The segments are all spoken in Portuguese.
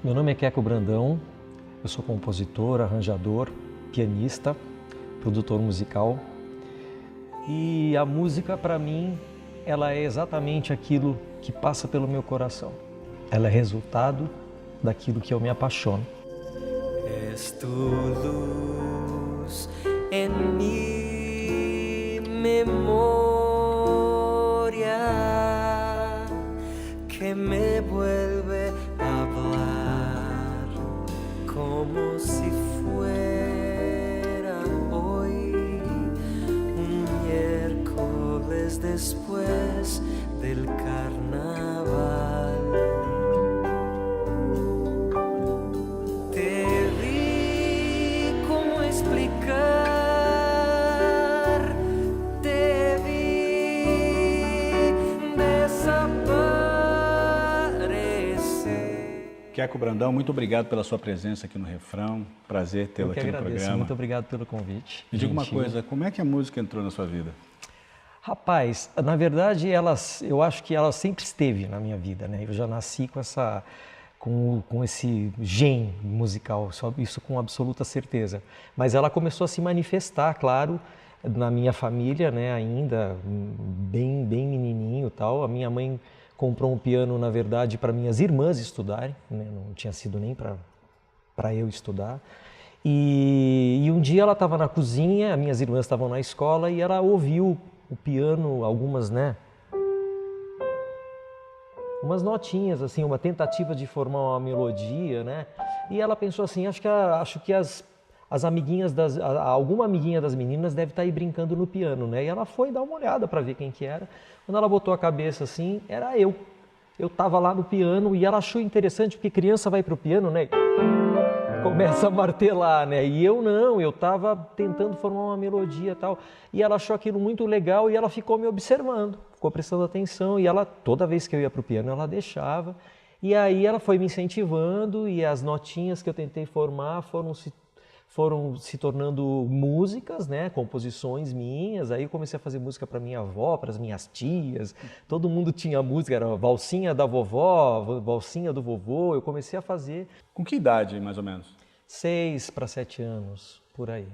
Meu nome é Queco Brandão, eu sou compositor, arranjador, pianista, produtor musical. E a música, para mim, ela é exatamente aquilo que passa pelo meu coração. Ela é resultado daquilo que eu me apaixono. Es tu luz en mi memoria que me vuelve a hablar como si fuera hoy, un miércoles después del carnaval. Te vi, ¿cómo explicar? Te vi desaparecer. Queco Brandão, muito obrigado pela sua presença aqui no Refrão. Prazer tê-lo aqui no programa. Muito obrigado pelo convite. Me diga uma Gentil. coisa, como é que a música entrou na sua vida? Rapaz, na verdade, eu acho que ela sempre esteve na minha vida, né? Eu já nasci com esse gene musical, isso com absoluta certeza. Mas ela começou a se manifestar, claro, na minha família, né? Ainda bem menininho e tal. A minha mãe comprou um piano, na verdade, para minhas irmãs estudarem, né? Não tinha sido nem para eu estudar. E um dia ela estava na cozinha, minhas irmãs estavam na escola e ela ouviu o piano, algumas, né? Umas notinhas, assim, uma tentativa de formar uma melodia, né? E ela pensou assim, acho que as amiguinhas alguma amiguinha das meninas deve estar aí brincando no piano, né? E ela foi dar uma olhada para ver quem que era. Quando ela botou a cabeça assim, era eu. Eu estava lá no piano e ela achou interessante, porque criança vai para o piano, né? Começa a martelar, né? E eu não, eu estava tentando formar uma melodia e tal. E ela achou aquilo muito legal e ela ficou me observando, ficou prestando atenção. E ela, toda vez que eu ia para o piano, ela deixava. E aí ela foi me incentivando e as notinhas que eu tentei formar foram se tornando músicas, né? Composições minhas. Aí eu comecei a fazer música para minha avó, para as minhas tias. Todo mundo tinha música, era valsinha da vovó, valsinha do vovô. Eu comecei a fazer. Com que idade, mais ou menos? 6 para 7 anos, por aí.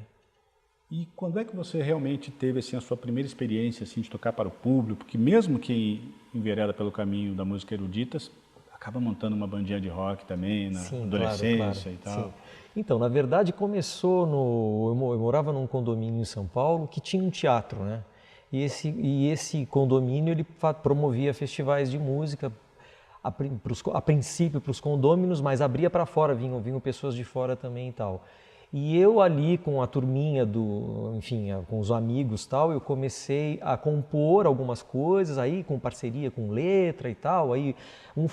E quando é que você realmente teve assim, a sua primeira experiência assim, de tocar para o público? Porque mesmo quem envereda pelo caminho da música erudita, acaba montando uma bandinha de rock também, na adolescência e tal. Sim. Então, na verdade, começou eu morava num condomínio em São Paulo que tinha um teatro, né? E esse condomínio, ele promovia festivais de música, a princípio para os condôminos, mas abria para fora, vinham pessoas de fora também e tal. E eu ali com a turminha enfim, com os amigos e tal, eu comecei a compor algumas coisas, aí com parceria com letra e tal, aí um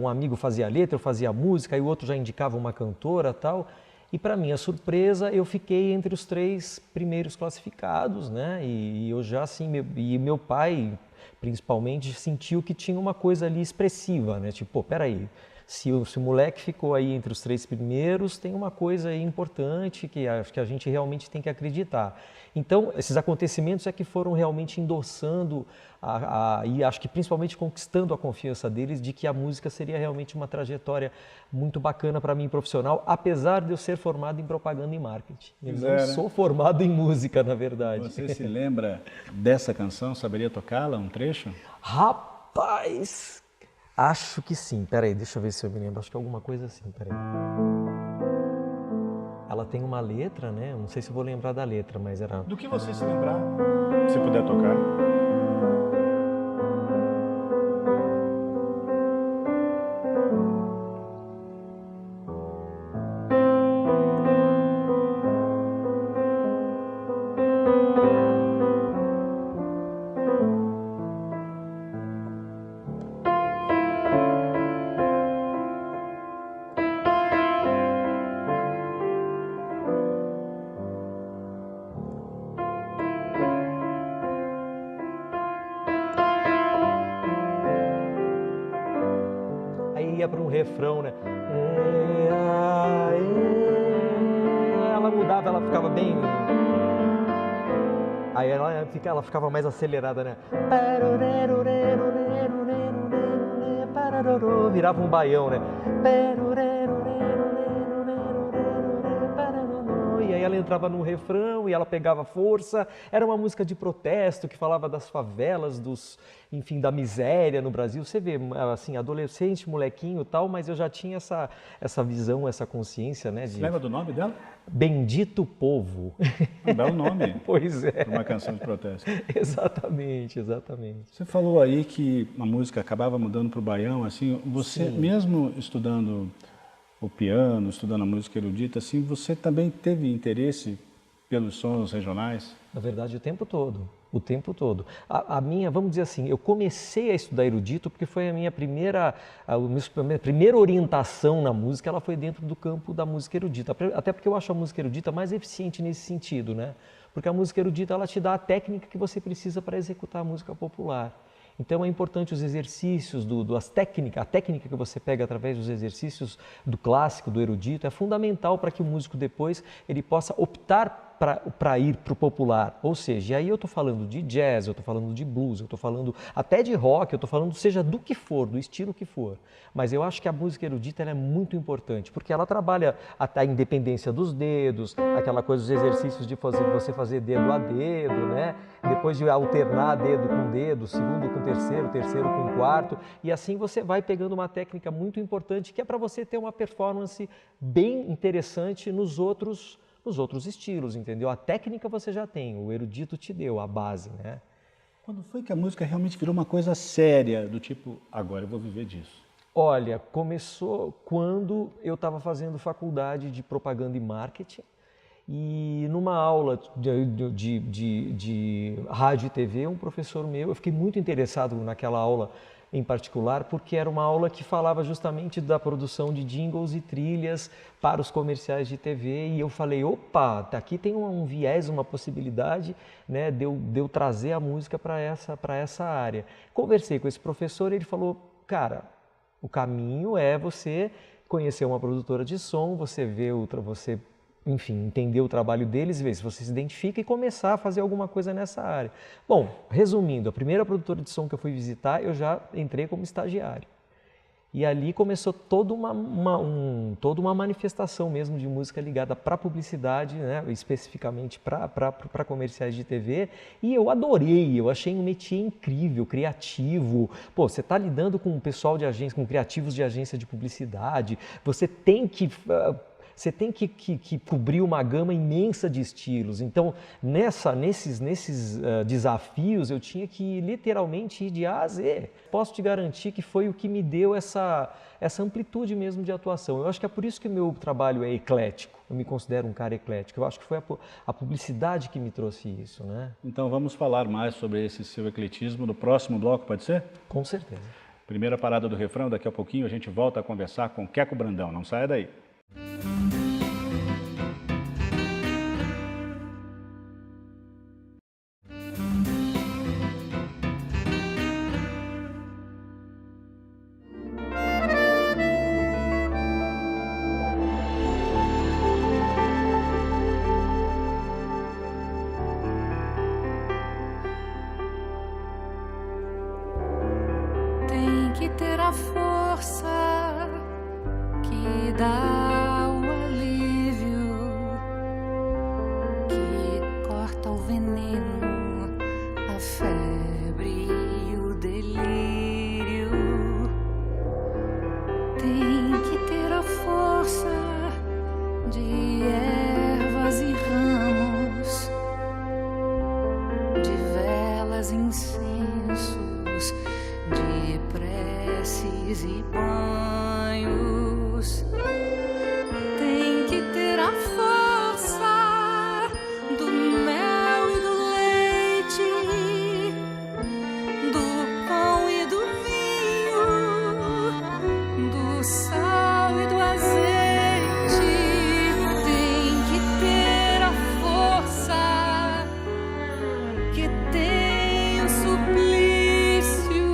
amigo fazia a letra, eu fazia a música, aí o outro já indicava uma cantora e tal. E para minha surpresa, eu fiquei entre os 3 primeiros classificados, né? E eu já assim, meu pai principalmente sentiu que tinha uma coisa ali expressiva, né? Tipo, pô, peraí. Se o moleque ficou aí entre os 3 primeiros, tem uma coisa aí importante que acho que a gente realmente tem que acreditar. Então, esses acontecimentos é que foram realmente endossando e acho que principalmente conquistando a confiança deles de que a música seria realmente uma trajetória muito bacana para mim profissional, apesar de eu ser formado em propaganda e marketing. Eu não sou formado em música, na verdade. Você se lembra dessa canção? Saberia tocá-la, um trecho? Rapaz! Acho que sim. Peraí, deixa eu ver se eu me lembro. Acho que é alguma coisa assim, peraí. Ela tem uma letra, né? Não sei se eu vou lembrar da letra, mas era... Do que você se lembrar, se puder tocar. Ia para um refrão, né? Ela mudava, ela ficava bem... Aí ela ficava mais acelerada, né? Virava um baião, né? entrava no refrão e ela pegava força. Era uma música de protesto que falava das favelas, enfim, da miséria no Brasil. Você vê, assim, adolescente, molequinho e tal, mas eu já tinha essa visão, essa consciência, né? Você lembra do nome dela? Bendito Povo. Um belo nome. Pois é. Para uma canção de protesto. Exatamente, exatamente. Você falou aí que a música acabava mudando para o baião, assim, você Sim. mesmo estudando o piano, estudando a música erudita, assim, você também teve interesse pelos sons regionais? Na verdade, o tempo todo. O tempo todo. A minha, vamos dizer assim, eu comecei a estudar erudito porque foi a minha primeira orientação na música, ela foi dentro do campo da música erudita. Até porque eu acho a música erudita mais eficiente nesse sentido, né? Porque a música erudita, ela te dá a técnica que você precisa para executar a música popular. Então é importante os exercícios, a técnica que você pega através dos exercícios do clássico, do erudito, é fundamental para que o músico depois ele possa optar para ir para o popular. Ou seja, aí eu estou falando de jazz, eu estou falando de blues, eu estou falando até de rock, eu estou falando seja do que for, do estilo que for. Mas eu acho que a música erudita ela é muito importante, porque ela trabalha a independência dos dedos, aquela coisa dos exercícios de você fazer dedo a dedo, né? Depois de alternar dedo com dedo, segundo com terceiro, terceiro com quarto, e assim você vai pegando uma técnica muito importante que é para você ter uma performance bem interessante nos outros estilos, entendeu? A técnica você já tem, o erudito te deu a base, né? Quando foi que a música realmente virou uma coisa séria, do tipo, agora eu vou viver disso? Olha, começou quando eu estava fazendo faculdade de propaganda e marketing e numa aula de rádio e TV, um professor meu, eu fiquei muito interessado naquela aula em particular, porque era uma aula que falava justamente da produção de jingles e trilhas para os comerciais de TV, e eu falei, opa, aqui tem um viés, uma possibilidade, né, de eu trazer a música para essa área. Conversei com esse professor e ele falou, cara, o caminho é você conhecer uma produtora de som, você enfim, entender o trabalho deles, ver se você se identifica e começar a fazer alguma coisa nessa área. Bom, resumindo, a primeira produtora de som que eu fui visitar, eu já entrei como estagiário. E ali começou toda uma manifestação mesmo de música ligada para publicidade, né? Especificamente para comerciais de TV. E eu adorei, eu achei um métier incrível, criativo. Pô, você está lidando com o pessoal de agência, com criativos de agência de publicidade, você tem que cobrir uma gama imensa de estilos. Então, nesses desafios, eu tinha que literalmente ir de A a Z. Posso te garantir que foi o que me deu essa amplitude mesmo de atuação. Eu acho que é por isso que o meu trabalho é eclético. Eu me considero um cara eclético. Eu acho que foi a publicidade que me trouxe isso, né? Então, vamos falar mais sobre esse seu ecletismo no próximo bloco, pode ser? Com certeza. Primeira parada do refrão, daqui a pouquinho a gente volta a conversar com Queco Brandão. Não saia daí. Tem que ter a força que dá o alívio, que corta o veneno, a febre e o delírio. Tem que ter a força de ervas e ramos, de velas e incensos, de preces e banhos. Tem que ter a força do mel e do leite, do pão e do vinho, do sal e do azeite. Tem que ter a força que tem o suplício,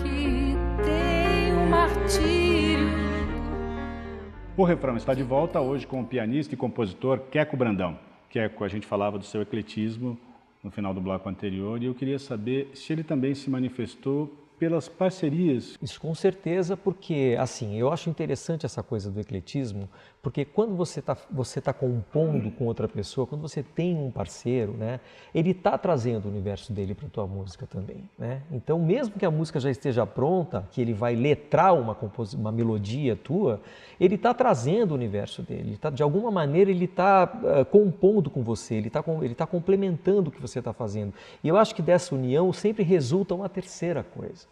que tem o martírio. O refrão está de volta hoje com o pianista e compositor Queco Brandão. Queco, a gente falava do seu ecletismo no final do bloco anterior e eu queria saber se ele também se manifestou pelas parcerias. Isso com certeza, porque assim, eu acho interessante essa coisa do ecletismo, porque quando você tá compondo com outra pessoa, quando você tem um parceiro, né, ele está trazendo o universo dele para a tua música também, né? Então, mesmo que a música já esteja pronta, que ele vai letrar uma melodia tua, ele está trazendo o universo dele, de alguma maneira ele está compondo com você, ele tá complementando o que você está fazendo. E eu acho que dessa união sempre resulta uma terceira coisa.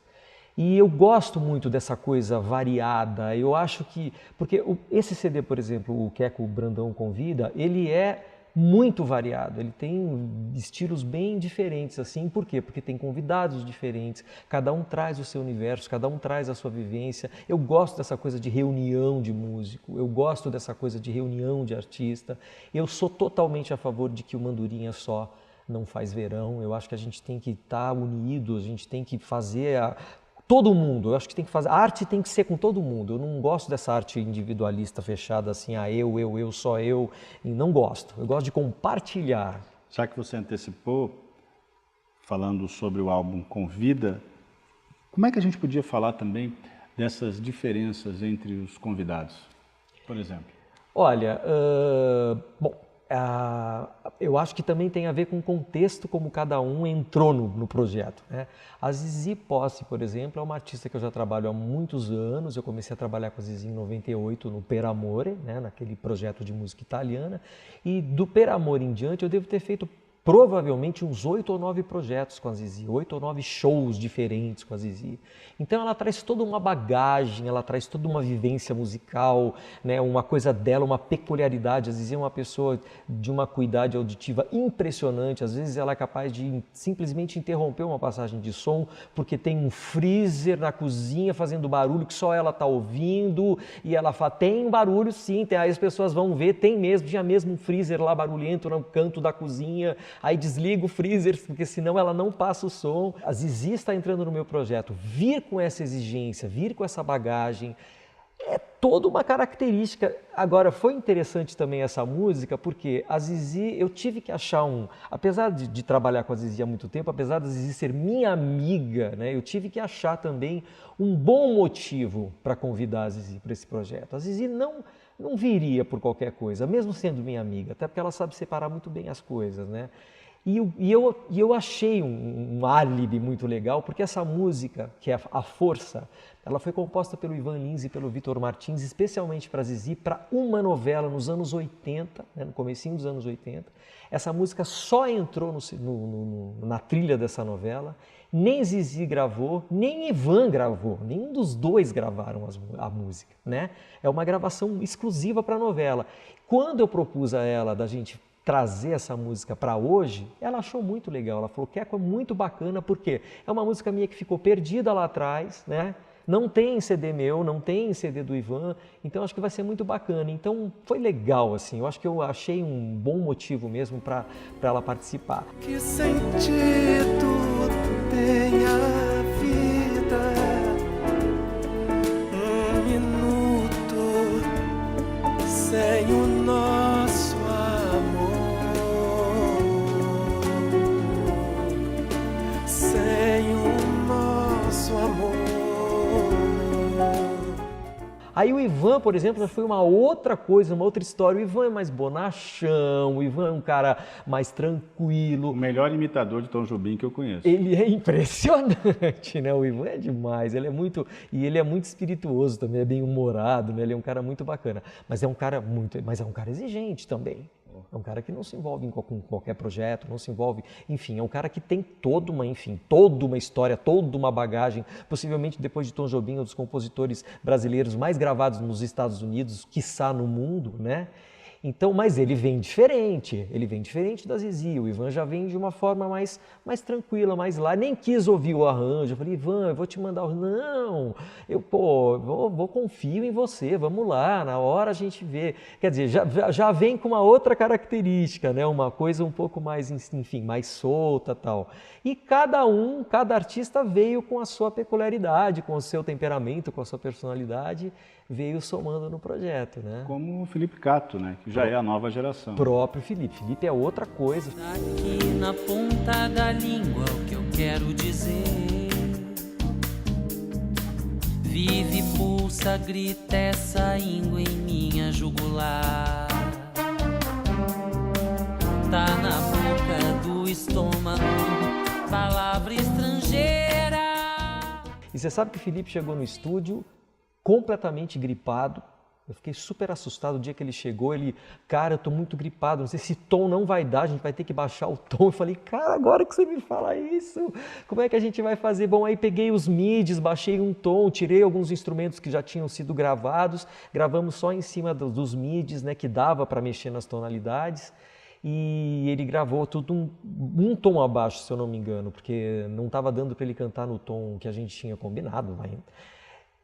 E eu gosto muito dessa coisa variada, eu acho que... Porque esse CD, por exemplo, o Queco Brandão Convida, ele é muito variado, ele tem estilos bem diferentes, assim, por quê? Porque tem convidados diferentes, cada um traz o seu universo, cada um traz a sua vivência. Eu gosto dessa coisa de reunião de músico, eu gosto dessa coisa de reunião de artista. Eu sou totalmente a favor de que o Mandurinha só não faz verão, eu acho que a gente tem que estar unido, a gente tem que fazer todo mundo, eu acho que tem que fazer, a arte tem que ser com todo mundo, eu não gosto dessa arte individualista fechada assim, eu, só eu, e não gosto, eu gosto de compartilhar. Já que você antecipou, falando sobre o álbum Convida, como é que a gente podia falar também dessas diferenças entre os convidados, por exemplo? Olha, eu acho que também tem a ver com o contexto como cada um entrou no projeto, né? A Zizi Posse, por exemplo, é uma artista que eu já trabalho há muitos anos. Eu comecei a trabalhar com a Zizi em 98 no Per Amore, né? Naquele projeto de música italiana. E do Per Amore em diante eu devo ter feito provavelmente uns 8 ou 9 projetos com a Zizi, 8 ou 9 shows diferentes com a Zizi. Então ela traz toda uma bagagem, ela traz toda uma vivência musical, né, uma coisa dela, uma peculiaridade. A Zizi é uma pessoa de uma acuidade auditiva impressionante, às vezes ela é capaz de simplesmente interromper uma passagem de som porque tem um freezer na cozinha fazendo barulho que só ela está ouvindo, e ela fala, tem barulho sim, aí as pessoas vão ver, tinha mesmo um freezer lá barulhento no canto da cozinha. Aí desliga o freezer, porque senão ela não passa o som. A Zizi está entrando no meu projeto. Vir com essa exigência, vir com essa bagagem, é toda uma característica. Agora, foi interessante também essa música, porque a Zizi, eu tive que achar apesar de trabalhar com a Zizi há muito tempo, apesar da Zizi ser minha amiga, né, eu tive que achar também um bom motivo para convidar a Zizi para esse projeto. A Zizi não viria por qualquer coisa, mesmo sendo minha amiga, até porque ela sabe separar muito bem as coisas, né? E eu achei um álibi muito legal, porque essa música, que é A Força, ela foi composta pelo Ivan Lins e pelo Vitor Martins, especialmente para Zizi, para uma novela nos anos 80, né, no comecinho dos anos 80. Essa música só entrou na trilha dessa novela. Nem Zizi gravou, nem Ivan gravou, nenhum dos dois gravaram a música, né? É uma gravação exclusiva para a novela. Quando eu propus a ela da gente trazer essa música para hoje, ela achou muito legal. Ela falou que é muito bacana, porque é uma música minha que ficou perdida lá atrás, né? Não tem CD meu, não tem CD do Ivan, então acho que vai ser muito bacana. Então foi legal, assim, eu acho que eu achei um bom motivo mesmo para ela participar. Que sentido tem a vida, um minuto sem o nosso amor, sem o nosso amor. Aí o Ivan, por exemplo, já foi uma outra coisa, uma outra história. O Ivan é mais bonachão, o Ivan é um cara mais tranquilo. O melhor imitador de Tom Jobim que eu conheço. Ele é impressionante, né? O Ivan é demais, ele é muito espirituoso também, é bem humorado, né? Ele é um cara muito bacana, mas é um cara exigente também. É um cara que não se envolve com qualquer projeto, não se envolve, enfim, é um cara que tem toda uma história, toda uma bagagem, possivelmente depois de Tom Jobim, um dos compositores brasileiros mais gravados nos Estados Unidos, quiçá no mundo, né? Então, mas ele vem diferente da Zizi. O Ivan já vem de uma forma mais tranquila, mais lá. Nem quis ouvir o arranjo. Eu falei, Ivan, eu vou te mandar o... Não, vou confio em você, vamos lá, na hora a gente vê. Quer dizer, já vem com uma outra característica, né? Uma coisa um pouco mais, enfim, mais solta e tal. E cada artista veio com a sua peculiaridade, com o seu temperamento, com a sua personalidade, veio somando no projeto, né? Como o Felipe Cato, né? Que já é a nova geração. O próprio Felipe. Felipe é outra coisa. Aqui na ponta da língua o que eu quero dizer Vive, pulsa, grita essa íngua em minha jugular. Tá na boca do estômago, palavra estrangeira. E você sabe que o Felipe chegou no estúdio completamente gripado. Eu fiquei super assustado o dia que ele chegou. Cara, eu tô muito gripado, não sei se tom não vai dar, a gente vai ter que baixar o tom. Eu falei, cara, agora que você me fala isso, como é que a gente vai fazer? Bom, aí peguei os midis, baixei um tom, tirei alguns instrumentos que já tinham sido gravados, gravamos só em cima dos midis, né, que dava para mexer nas tonalidades. E ele gravou tudo um tom abaixo, se eu não me engano, porque não estava dando para ele cantar no tom que a gente tinha combinado.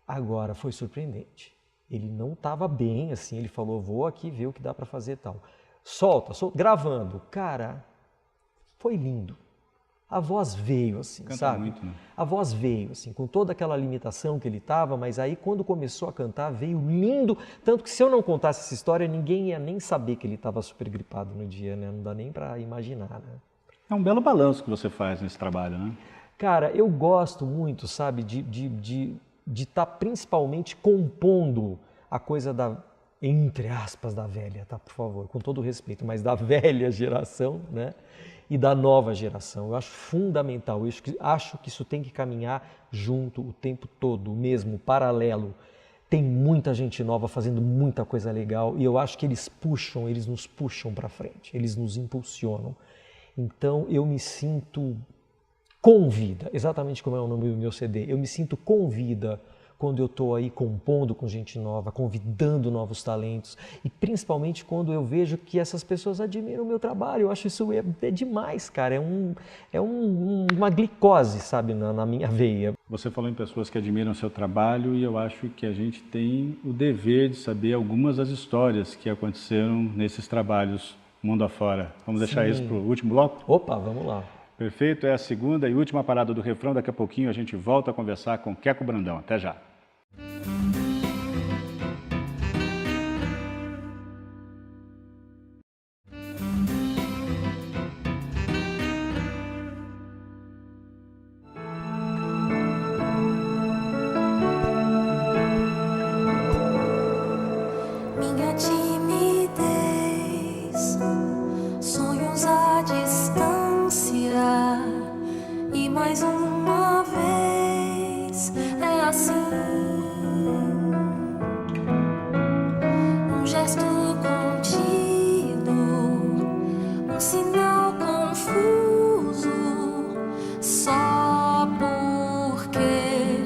Agora, foi surpreendente. Ele não estava bem, assim, ele falou, vou aqui ver o que dá para fazer e tal. Solta, gravando. Cara, foi lindo. A voz veio, assim, Canta sabe? muito, né? A voz veio, assim, com toda aquela limitação que ele estava, mas aí quando começou a cantar, veio lindo. Tanto que se eu não contasse essa história, ninguém ia nem saber que ele estava super gripado no dia, né? Não dá nem para imaginar, né? É um belo balanço que você faz nesse trabalho, né? Cara, eu gosto muito, sabe, de estar principalmente compondo a coisa da, entre aspas, da velha, tá, por favor, com todo o respeito, mas da velha geração, né, e da nova geração. Eu acho fundamental, eu acho que isso tem que caminhar junto o tempo todo, mesmo, paralelo. Tem muita gente nova fazendo muita coisa legal e eu acho que eles nos puxam para frente, eles nos impulsionam. Então eu me sinto com vida, exatamente como é o nome do meu CD, eu me sinto com vida quando eu estou aí compondo com gente nova, convidando novos talentos e principalmente quando eu vejo que essas pessoas admiram o meu trabalho. Eu acho isso é demais, cara, uma glicose, sabe, na minha veia. Você falou em pessoas que admiram o seu trabalho e eu acho que a gente tem o dever de saber algumas das histórias que aconteceram nesses trabalhos mundo afora. Vamos deixar isso para o último bloco? Opa, vamos lá. Perfeito, é a segunda e última parada do refrão. Daqui a pouquinho a gente volta a conversar com Queco Brandão. Até já. Minha timidez, sonhos à distância, e mais uma vez é assim. Um gesto contido, um sinal confuso, só porque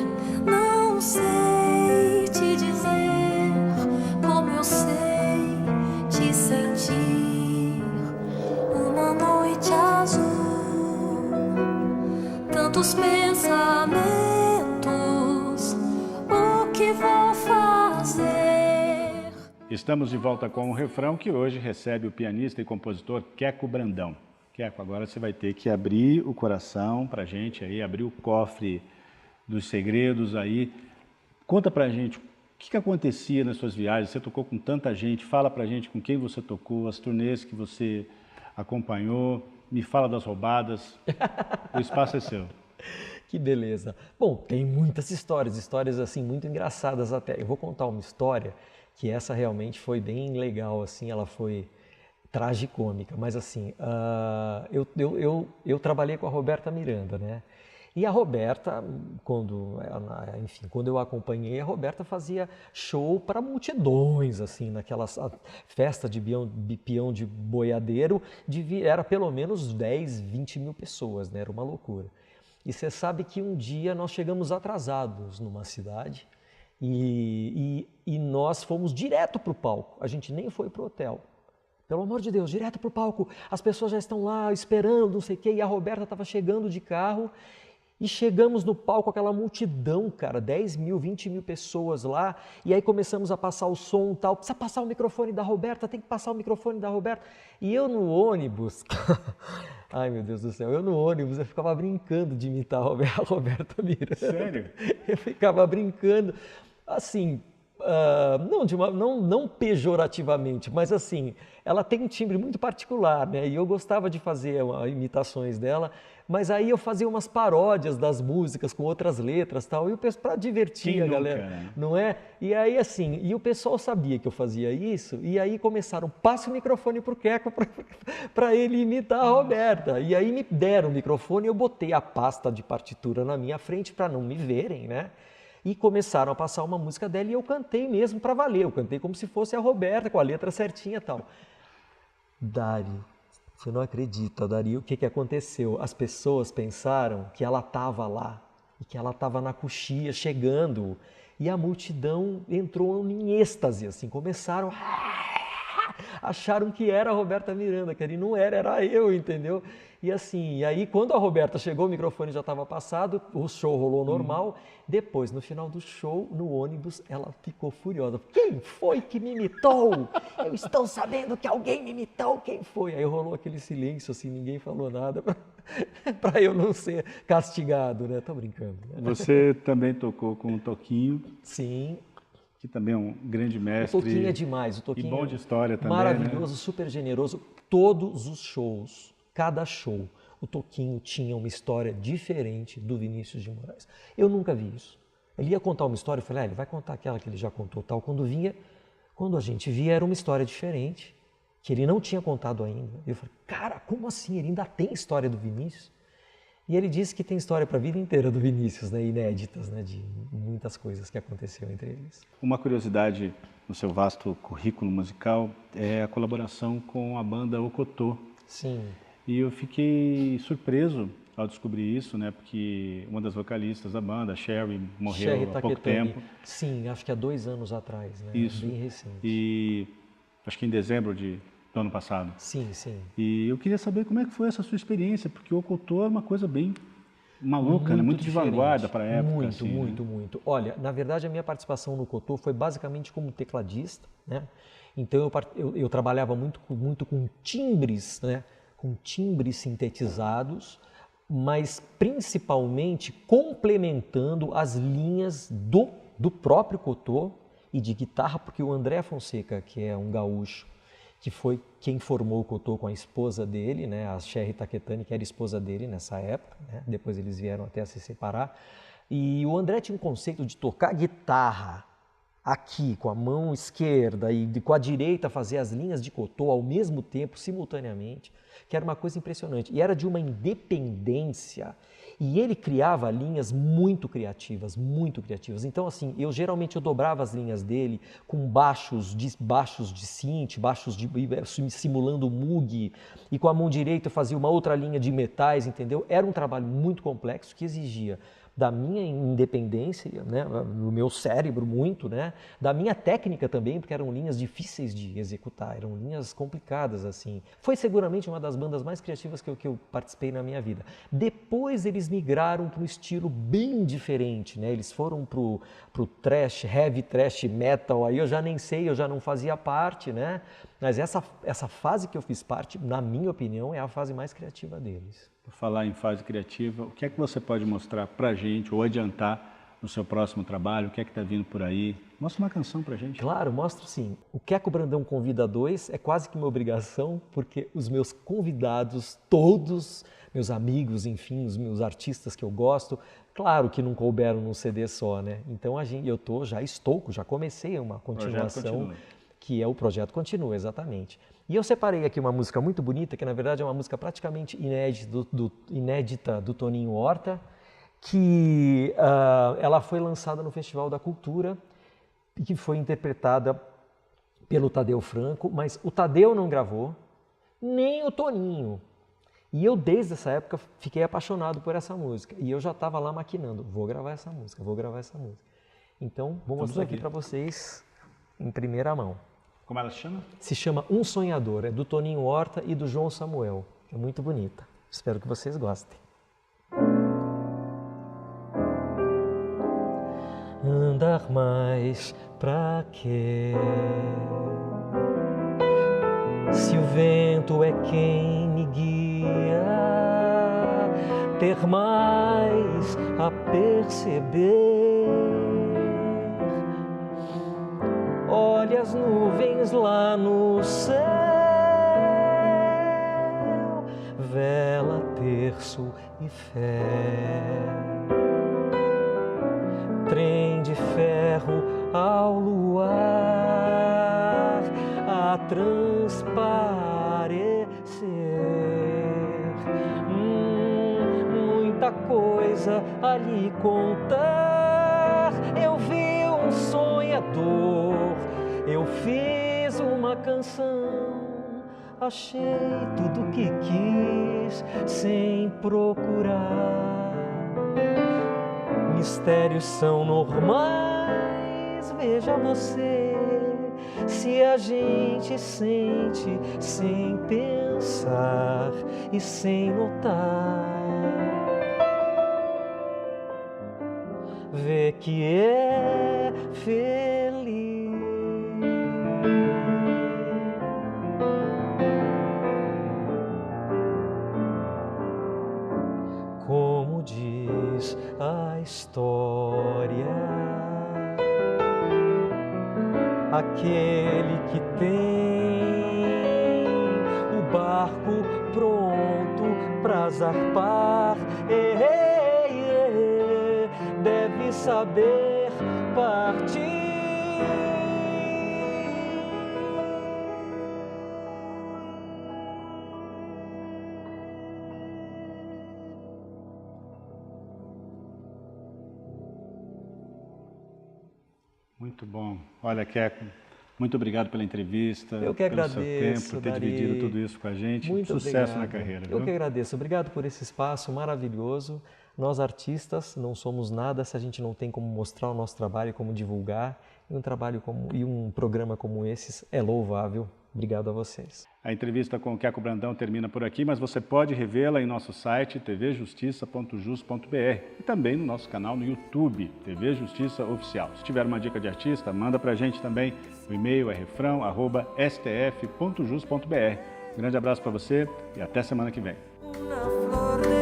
não sei te dizer como eu sei te sentir. Uma noite azul, tantos pensamentos, o que vou fazer? Estamos de volta com o refrão que hoje recebe o pianista e compositor Queco Brandão. Queco, agora você vai ter que abrir o coração pra gente aí, abrir o cofre dos segredos aí. Conta pra gente o que acontecia nas suas viagens, você tocou com tanta gente, fala pra gente com quem você tocou, as turnês que você acompanhou, me fala das roubadas, o espaço é seu. Que beleza. Bom, tem muitas histórias assim muito engraçadas até. Eu vou contar uma história que essa realmente foi bem legal, assim, ela foi tragicômica, mas assim, eu trabalhei com a Roberta Miranda, né? E a Roberta, quando eu a acompanhei, a Roberta fazia show para multidões, assim, naquelas festa de peão de boiadeiro, era pelo menos 10, 20 mil pessoas, né? Era uma loucura. E você sabe que um dia nós chegamos atrasados numa cidade e nós fomos direto para o palco, a gente nem foi para o hotel. Pelo amor de Deus, direto para o palco, as pessoas já estão lá esperando, não sei o quê, e a Roberta estava chegando de carro e chegamos no palco, aquela multidão, cara, 10 mil, 20 mil pessoas lá, e aí começamos a passar o som e tal, precisa passar o microfone da Roberta, tem que passar o microfone da Roberta, e eu no ônibus, ai meu Deus do céu, eu ficava brincando de imitar a Roberta Miranda. Sério? Eu ficava brincando, assim, não pejorativamente, mas assim, ela tem um timbre muito particular, né? E eu gostava de fazer imitações dela, mas aí eu fazia umas paródias das músicas com outras letras e tal, e o pessoal, para divertir Quem a nunca, galera, né? não é? E aí assim, e o pessoal sabia que eu fazia isso, e aí começaram, passa o microfone pro Queco para ele imitar a Roberta. E aí me deram o microfone e eu botei a pasta de partitura na minha frente para não me verem, né? E começaram a passar uma música dela e eu cantei mesmo para valer. Eu cantei como se fosse a Roberta, com a letra certinha e tal. Dari, você não acredita, Dari, o que aconteceu? As pessoas pensaram que ela estava lá e que ela estava na coxia chegando. E a multidão entrou em êxtase, assim, começaram... Acharam que era a Roberta Miranda, que ele não era eu, entendeu? E assim, e aí quando a Roberta chegou, o microfone já estava passado, o show rolou normal. Depois, no final do show, no ônibus, ela ficou furiosa. Quem foi que me imitou? Eu estou sabendo que alguém me imitou, quem foi? Aí rolou aquele silêncio, assim, ninguém falou nada, para eu não ser castigado, né? Tô brincando. Né? Você também tocou com o Toquinho. Sim. Que também é um grande mestre. O Toquinho é demais. O Toquinho e bom de história também, maravilhoso, né? super generoso. Todos os shows, cada show, o Toquinho tinha uma história diferente do Vinícius de Moraes. Eu nunca vi isso. Ele ia contar uma história, eu falei, ele vai contar aquela que ele já contou tal. Quando a gente via, era uma história diferente, que ele não tinha contado ainda. Eu falei, cara, como assim? Ele ainda tem história do Vinícius? E ele disse que tem história para a vida inteira do Vinícius, né, inéditas, né, de muitas coisas que aconteceram entre eles. Uma curiosidade no seu vasto currículo musical é a colaboração com a banda Ocotô. Sim. E eu fiquei surpreso ao descobrir isso, né, porque uma das vocalistas da banda, a Sherry, morreu há pouco tempo. Sim, acho que há 2 anos atrás, né? Isso. Bem recente. E acho que em dezembro do ano passado. Sim, sim. E eu queria saber como é que foi essa sua experiência, porque o Ocotô é uma coisa bem maluca, né? Muito de vanguarda para a época. Muito, assim, muito, né? muito. Olha, na verdade a minha participação no Ocotô foi basicamente como tecladista, né? Então eu trabalhava muito com timbres, né? Com timbres sintetizados, mas principalmente complementando as linhas do próprio Ocotô e de guitarra, porque o André Fonseca, que é um gaúcho, que foi quem formou o Ocotô com a esposa dele, né, a Sherry Taquetani, que era esposa dele nessa época, né, depois eles vieram até a se separar. E o André tinha um conceito de tocar guitarra aqui com a mão esquerda e com a direita fazer as linhas de Ocotô ao mesmo tempo, simultaneamente, que era uma coisa impressionante. E era de uma independência. E ele criava linhas muito criativas, muito criativas. Então, assim, eu dobrava as linhas dele com baixos de synth, simulando Moog, e com a mão direita eu fazia uma outra linha de metais, entendeu? Era um trabalho muito complexo que exigia da minha independência, né, no meu cérebro muito, né, da minha técnica também, porque eram linhas difíceis de executar, eram linhas complicadas, assim. Foi seguramente uma das bandas mais criativas que eu participei na minha vida. Depois eles migraram para um estilo bem diferente, né, eles foram pro thrash, heavy thrash metal, aí eu já nem sei, eu já não fazia parte, né, mas essa fase que eu fiz parte, na minha opinião, é a fase mais criativa deles. Por falar em fase criativa, o que é que você pode mostrar para a gente ou adiantar no seu próximo trabalho? O que é que está vindo por aí? Mostra uma canção para a gente. Claro, mostro sim. O Queco Brandão Convida 2 é quase que uma obrigação, porque os meus convidados, todos, meus amigos, enfim, os meus artistas que eu gosto, claro que não couberam num CD só, né? Então já comecei uma continuação, que é o Projeto Continua, exatamente. E eu separei aqui uma música muito bonita, que na verdade é uma música praticamente inédita do Toninho Horta, que ela foi lançada no Festival da Cultura e que foi interpretada pelo Tadeu Franco, mas o Tadeu não gravou, nem o Toninho. E eu, desde essa época, fiquei apaixonado por essa música. E eu já estava lá maquinando, vou gravar essa música. Então, vou mostrar aqui para vocês em primeira mão. Como ela se chama? Se chama Um Sonhador, é do Toninho Horta e do João Samuel. É muito bonita. Espero que vocês gostem. Andar mais pra quê? Se o vento é quem me guia, ter mais a perceber que as nuvens lá no céu, vela, terço e fé. Trem de ferro ao luar a transparecer. Muita coisa a lhe contar. Eu vi um sonhador, eu fiz uma canção, achei tudo que quis sem procurar. Mistérios são normais, veja você, se a gente sente sem pensar e sem notar, vê que é feliz. Como diz a história, aquele que tem o barco pronto pra zarpar, deve saber partir. Muito bom. Olha, Queco, muito obrigado pela entrevista. Eu que pelo agradeço, seu tempo, por ter Dari. dividido tudo isso com a gente. Muito Sucesso obrigado. na carreira. Eu viu? que agradeço. Obrigado por esse espaço maravilhoso. Nós artistas não somos nada se a gente não tem como mostrar o nosso trabalho, como divulgar. E um programa como esse é louvável. Obrigado a vocês. A entrevista com o Queco Brandão termina por aqui, mas você pode revê-la em nosso site tvjustiça.jus.br e também no nosso canal no YouTube, TV Justiça Oficial. Se tiver uma dica de artista, manda pra gente também. O e-mail é refrão@stf.jus.br. Grande abraço para você e até semana que vem. Una flor de